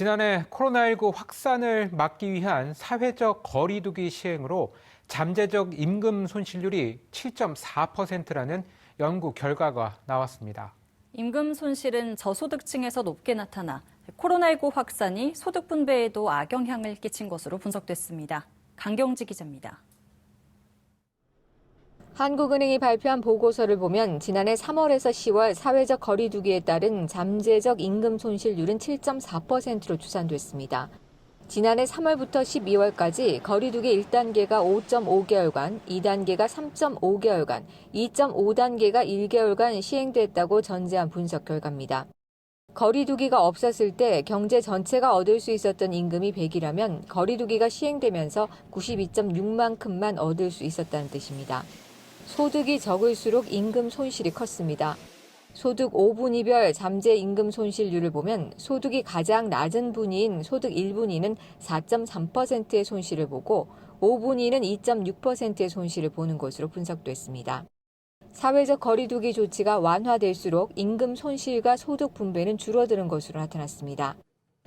지난해 코로나19 확산을 막기 위한 사회적 거리 두기 시행으로 잠재적 임금 손실률이 7.4%라는 연구 결과가 나왔습니다. 임금 손실은 저소득층에서 높게 나타나 코로나19 확산이 소득 분배에도 악영향을 끼친 것으로 분석됐습니다. 강경지 기자입니다. 한국은행이 발표한 보고서를 보면 지난해 3월에서 10월 사회적 거리 두기에 따른 잠재적 임금 손실률은 7.4%로 추산됐습니다. 지난해 3월부터 12월까지 거리 두기 1단계가 5.5개월간, 2단계가 3.5개월간, 2.5단계가 1개월간 시행됐다고 전제한 분석 결과입니다. 거리 두기가 없었을 때 경제 전체가 얻을 수 있었던 임금이 100이라면 거리 두기가 시행되면서 92.6만큼만 얻을 수 있었다는 뜻입니다. 소득이 적을수록 임금 손실이 컸습니다. 소득 5분위별 잠재 임금 손실률을 보면 소득이 가장 낮은 분위인 소득 1분위는 4.3%의 손실을 보고 5분위는 2.6%의 손실을 보는 것으로 분석됐습니다. 사회적 거리 두기 조치가 완화될수록 임금 손실과 소득 분배는 줄어드는 것으로 나타났습니다.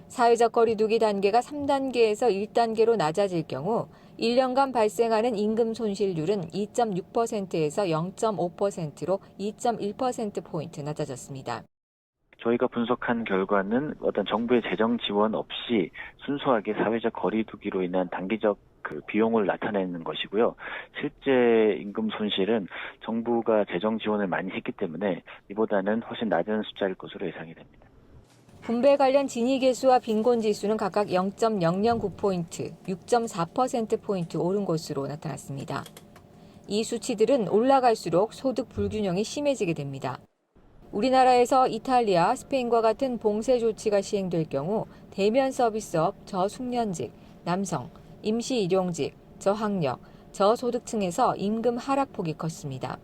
사회적 거리 두기 단계가 3단계에서 1단계로 낮아질 경우 1년간 발생하는 임금 손실률은 2.6%에서 0.5%로 2.1%포인트 낮아졌습니다. 저희가 분석한 결과는 어떤 정부의 재정 지원 없이 순수하게 사회적 거리 두기로 인한 단기적 비용을 나타내는 것이고요. 실제 임금 손실은 정부가 재정 지원을 많이 했기 때문에 이보다는 훨씬 낮은 숫자일 것으로 예상이 됩니다. 분배 관련 진위계수와 빈곤지수는 각각 0.009포인트, 6.4%포인트 오른 것으로 나타났습니다. 이 수치들은 올라갈수록 소득 불균형이 심해지게 됩니다. 우리나라에서 이탈리아, 스페인과 같은 봉쇄 조치가 시행될 경우 대면 서비스업, 저숙련직, 남성, 임시일용직, 저학력, 저소득층에서 임금 하락폭이 컸습니다.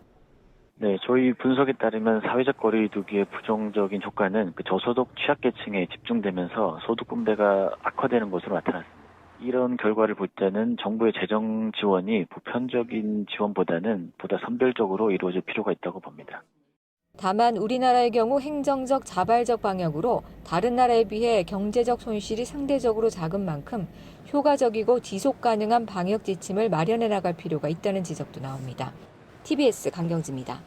네, 저희 분석에 따르면 사회적 거리 두기의 부정적인 효과는 저소득 취약계층에 집중되면서 소득 분배가 악화되는 것으로 나타났습니다. 이런 결과를 볼 때는 정부의 재정 지원이 보편적인 지원보다는 보다 선별적으로 이루어질 필요가 있다고 봅니다. 다만 우리나라의 경우 행정적 자발적 방역으로 다른 나라에 비해 경제적 손실이 상대적으로 작은 만큼 효과적이고 지속 가능한 방역 지침을 마련해 나갈 필요가 있다는 지적도 나옵니다. TBS 강경지입니다.